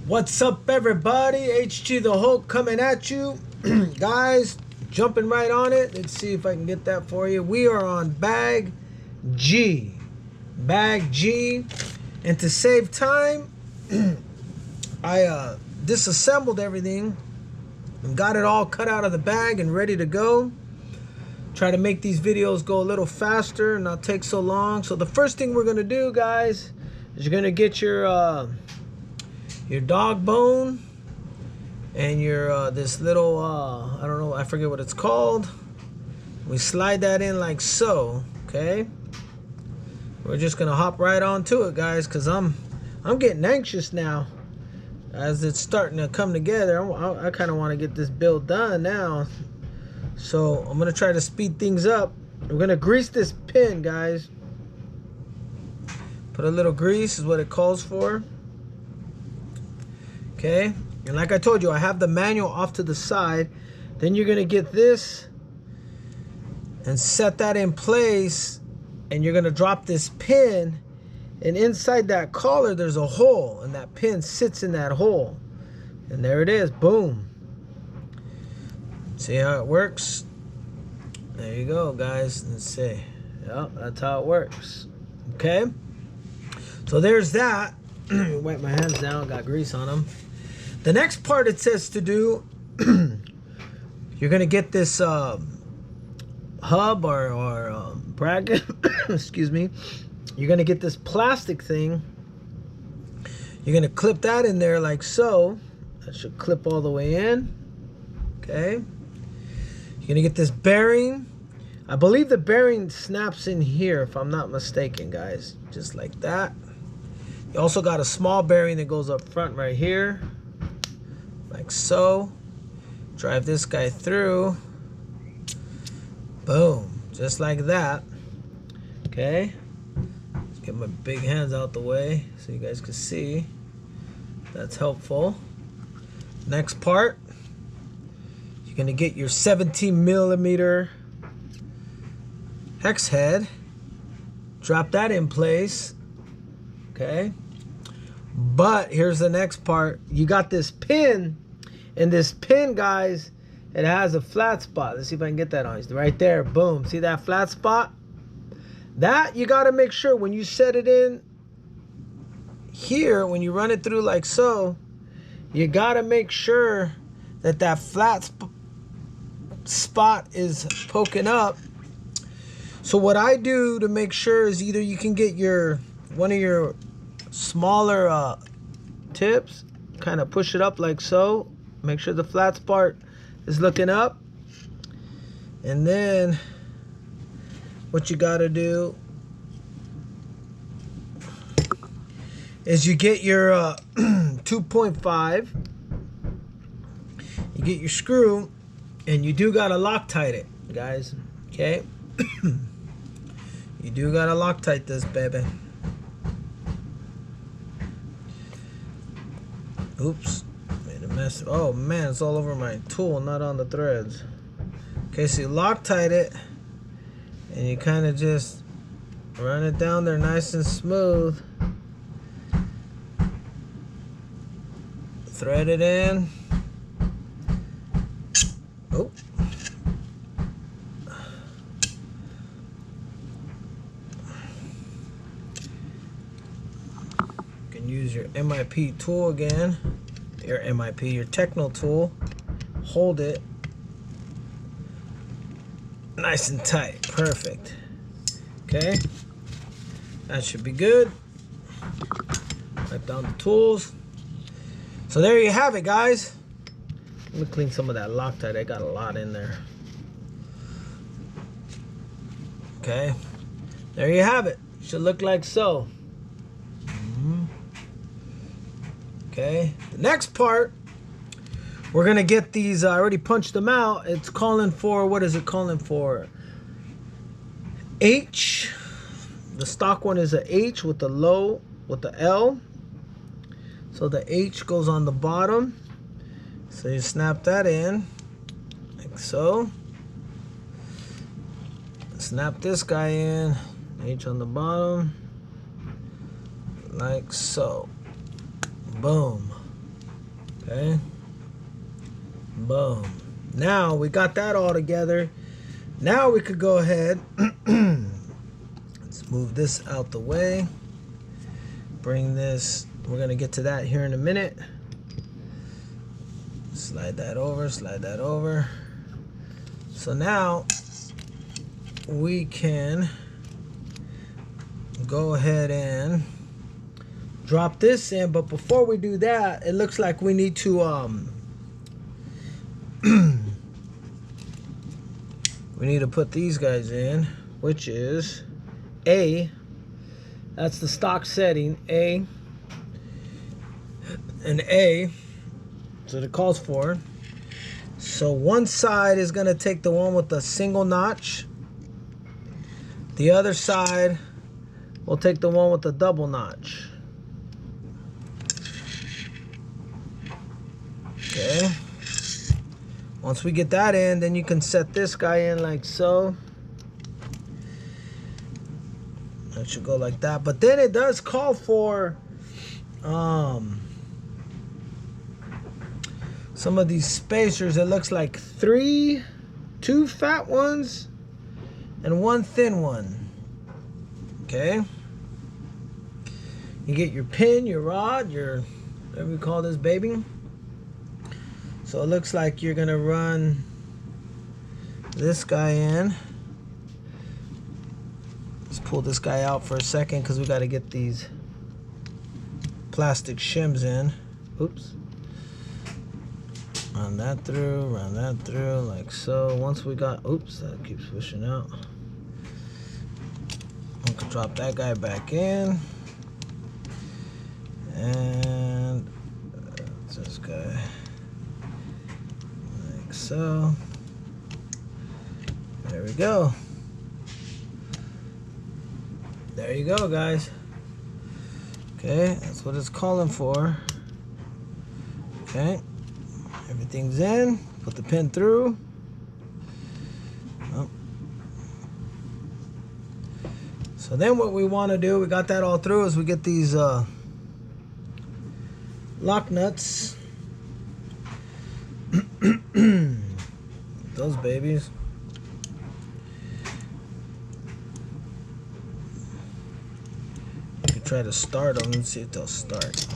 What's up, everybody? HG the Hulk coming at you. Guys, jumping right on it. Let's see if I can get that for you. We are on bag G. Bag G. And to save time, I disassembled everything and got it all cut out of the bag and ready to go. Try to make these videos go a little faster and not take so long. So the first thing we're going to do, guys, is you're going to get your dog bone and your this little I don't know, I forget what it's called. We slide that in like so. Okay, we're just gonna hop right onto it, guys, because I'm getting anxious now as it's starting to come together. I kind of want to get this build done now, so I'm gonna try to speed things up. We're gonna grease this pin, guys. Put a little grease is what it calls for. Okay, and like I told you, I have the manual off to the side. Then you're gonna get this and set that in place, and you're gonna drop this pin, and inside that collar there's a hole, and that pin sits in that hole, and there it is. Boom. See how it works? There you go, guys. Let's see. Yep, that's how it works. Okay, so there's that. Wipe my hands down, got grease on them. The next part it says to do, you're gonna get this hub or bracket, excuse me. You're gonna get this plastic thing. You're gonna clip that in there like so. That should clip all the way in. Okay. You're gonna get this bearing. I believe the bearing snaps in here, if I'm not mistaken, guys. Just like that. You also got a small bearing that goes up front right here, like so. Drive this guy through. Boom, just like that. Okay, let's get my big hands out the way so you guys can see. That's helpful. Next part, you're gonna get your 17mm hex head. Drop that in place. Okay, but here's the next part. You got this pin, and this pin, guys, it has a flat spot. Let's see if I can get that on. It's right there. Boom. See that flat spot? That you got to make sure when you set it in here, when you run it through like so, you got to make sure that that flat spot is poking up. So what I do to make sure is either you can get one of your smaller tips, kind of push it up like so, make sure the flat part is looking up, and then what you got to do is you get your 2.5, you get your screw, and you do got to Loctite it, guys. Okay. You do got to Loctite this baby. Oops, made a mess. Oh man, it's all over my tool, not on the threads. Okay, so you Loctite it, and you kind of just run it down there nice and smooth. Thread it in. Oh. Use your MIP tool again, your Tekno tool. Hold it nice and tight. Perfect. Okay, that should be good. Wipe down the tools. So there you have it, guys. Let me clean some of that Loctite. I got a lot in there. Okay, there you have it. Should look like so. Okay, the next part, we're gonna get these. I already punched them out. It's calling for, what is it calling for? H. The stock one is a H with the low, with the L. So the H goes on the bottom. So you snap that in, like so. Snap this guy in, H on the bottom, like so. Boom. Okay. Boom. Now we got that all together. Now we could go ahead. Let's move this out the way. Bring this. We're going to get to that here in a minute. Slide that over. Slide that over. So now we can go ahead and drop this in, but before we do that, it looks like we need to we need to put these guys in, which is A. That's the stock setting, A and A. That's what it calls for. So one side is going to take the one with the single notch. The other side will take the one with the double notch. Okay. Once we get that in, then you can set this guy in like so. That should go like that. But then it does call for some of these spacers. It looks like two fat ones and one thin one. Okay. You get your pin, your rod, your whatever we call this baby. So it looks like you're gonna run this guy in. Let's pull this guy out for a second because we got to get these plastic shims in. Oops. Run that through like so. Once we got, oops, that keeps pushing out. We can drop that guy back in. And that's this guy. Like so. There we go. There you go, guys. Okay, that's what it's calling for. Okay. Everything's in. Put the pin through. Oh. So then what we want to do, we got that all through, is we get these lock nuts. Those babies. You could try to start them and see if they'll start.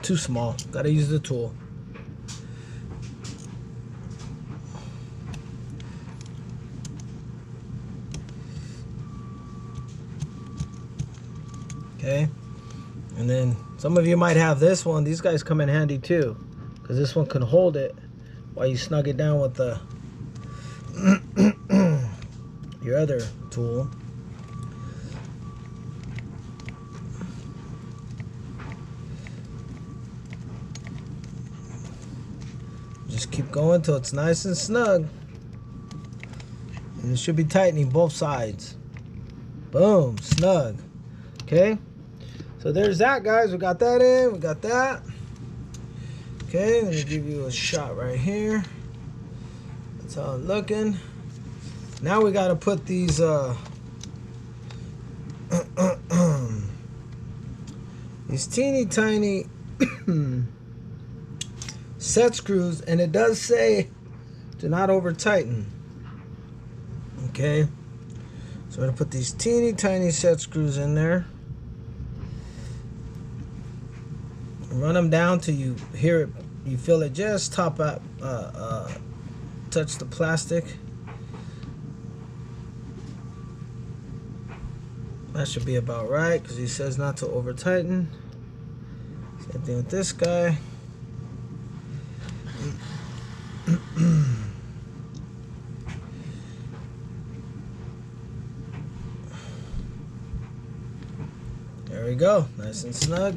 Too small. Gotta use the tool. Okay. And then some of you might have this one. These guys come in handy too, because this one can hold it while you snug it down with the your other tool. Just keep going till it's nice and snug. And it should be tightening both sides. Boom, snug. Okay, so there's that, guys. We got that in, we got that. Okay, let me give you a shot right here. That's how it's looking. Now we gotta put these these teeny tiny set screws, and it does say do not over tighten. Okay, so we're gonna put these teeny tiny set screws in there. Run them down till you hear it, you feel it just top up, touch the plastic. That should be about right, because he says not to over tighten. Same thing with this guy. There we go, nice and snug.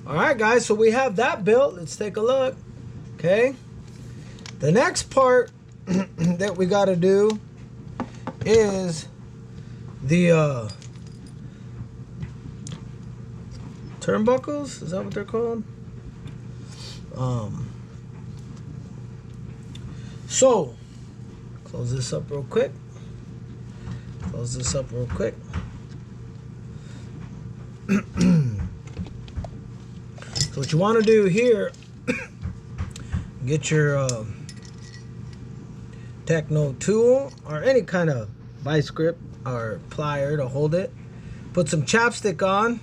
All right, guys, so we have that built. Let's take a look. Okay, the next part that we got to do is the turnbuckles. Is that what they're called? So close this up real quick. Close this up real quick. So what you want to do here, get your Tekno tool or any kind of vice grip or plier to hold it. Put some chapstick on.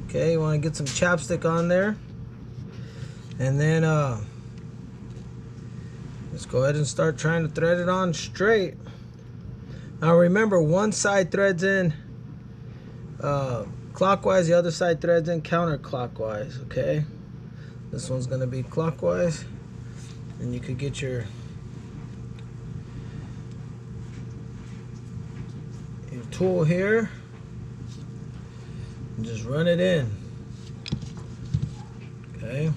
Okay, you want to get some chapstick on there. And then let's go ahead and start trying to thread it on straight. Now remember, one side threads in clockwise, the other side threads in counterclockwise, okay? This one's gonna be clockwise, and you could get your tool here and just run it in, okay?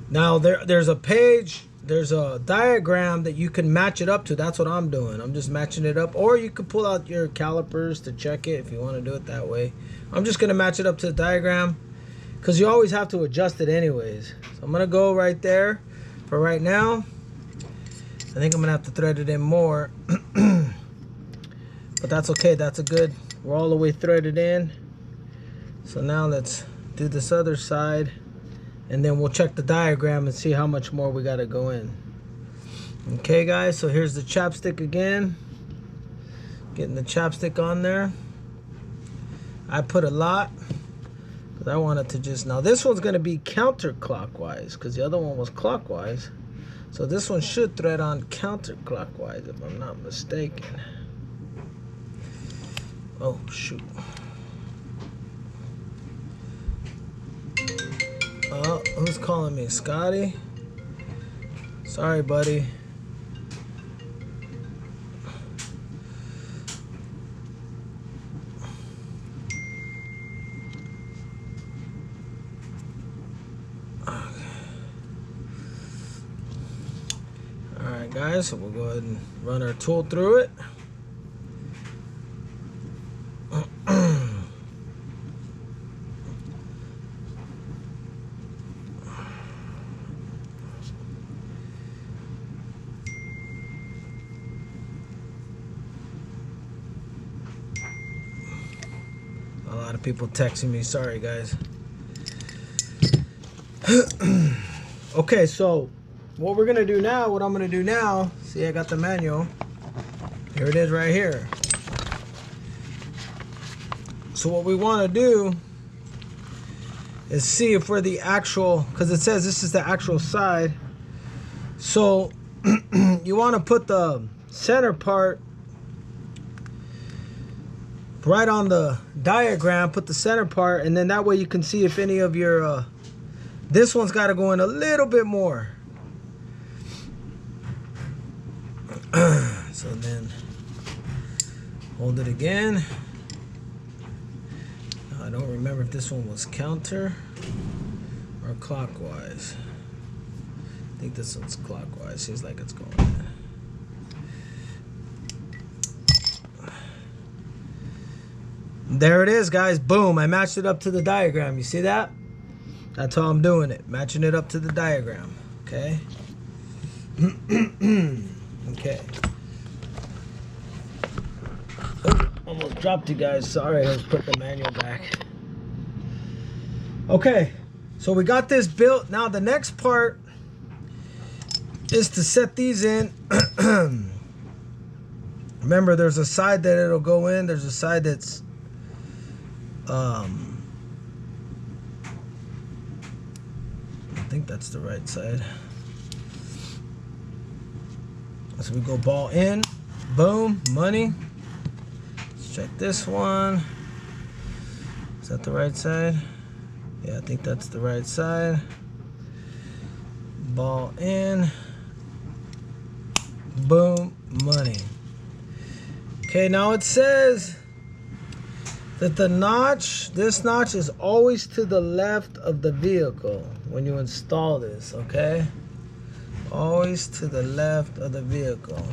Now there's a page, there's a diagram that you can match it up to. That's what I'm doing. I'm just matching it up. Or you could pull out your calipers to check it if you want to do it that way. I'm just going to match it up to the diagram because you always have to adjust it anyways. So I'm going to go right there for right now. I think I'm going to have to thread it in more. But that's okay. That's a good, we're all the way threaded in. So now let's do this other side. And then we'll check the diagram and see how much more we got to go in. Okay, guys, so here's the chapstick again. Getting the chapstick on there. I put a lot because I wanted to just... Now, this one's going to be counterclockwise because the other one was clockwise. So this one should thread on counterclockwise if I'm not mistaken. Oh, shoot. Oh, who's calling me? Scotty? Sorry, buddy. Okay. Alright, guys, so we'll go ahead and run our tool through it. A lot of people texting me. Sorry, guys. Okay, so what we're gonna do now, what I'm gonna do now, see, I got the manual. Here it is right here. So what we want to do is see if we're the actual, because it says this is the actual side. So you want to put the center part right on the diagram, put the center part, and then that way you can see if any of your this one's got to go in a little bit more. So then hold it again. I don't remember if this one was counter or clockwise. I think this one's clockwise. Seems like it's going in. There it is, guys. Boom. I matched it up to the diagram. You see that? That's how I'm doing it. Matching it up to the diagram. Okay. Okay. Oh, almost dropped you guys. Sorry. Let's put the manual back. Okay. So we got this built. Now the next part is to set these in. Remember, there's a side that it'll go in. There's a side that's I think that's the right side. So we go ball in, boom, money. Let's check this one. Is that the right side? Yeah, I think that's the right side. Ball in, boom, money. Okay, now it says that the notch, this notch is always to the left of the vehicle when you install this, okay? Always to the left of the vehicle.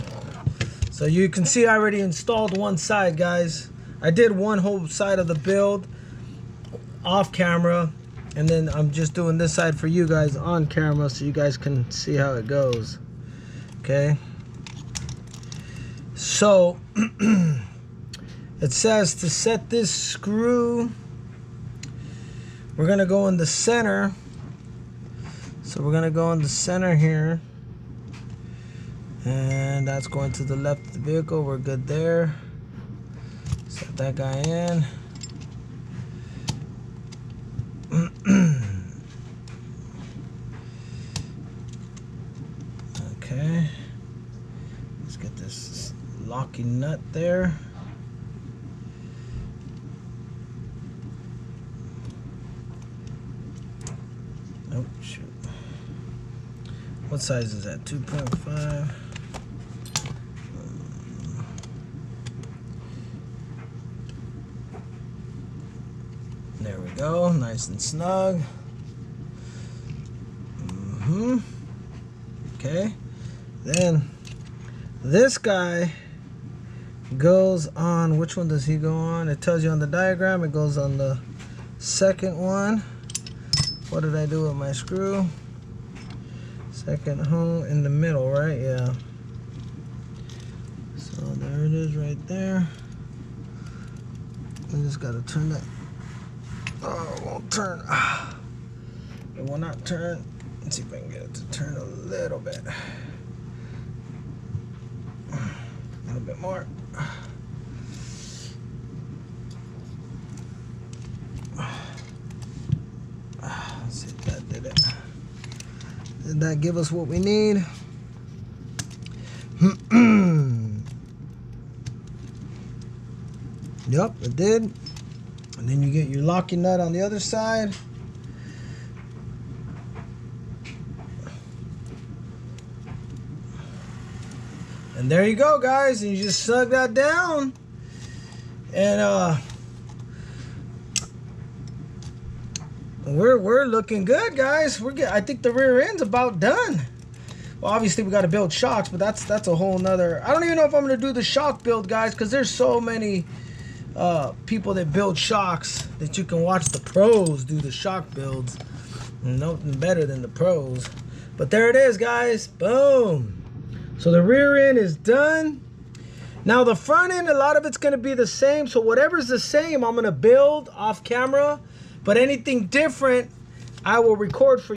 So you can see I already installed one side, guys. I did one whole side of the build off camera, and then I'm just doing this side for you guys on camera so you guys can see how it goes, okay? So it says to set this screw, we're gonna go in the center. So we're gonna go in the center here, and that's going to the left of the vehicle. We're good there. Set that guy in. Okay, let's get this locking nut there. Oh shoot. What size is that? 2.5. There we go, nice and snug. Okay, then this guy goes on, which one does he go on? It tells you on the diagram, it goes on the second one. What did I do with my screw? Second hole in the middle, right? Yeah. So there it is right there. I just gotta turn that. Oh, it won't turn. It will not turn. Let's see if I can get it to turn a little bit. A little bit more. Let's see if that did it. Did that give us what we need? Yep, it did. And then you get your locking nut on the other side. And there you go, guys. And you just snug that down. And we're looking good, guys. I think the rear end's about done. Well, obviously we got to build shocks, but that's a whole nother. I don't even know if I'm gonna do the shock build, guys, because there's so many people that build shocks that you can watch the pros do the shock builds. Nothing better than the pros. But there it is, guys. Boom. So the rear end is done. Now the front end, a lot of it's going to be the same. So whatever's the same, I'm going to build off camera. But anything different, I will record for you.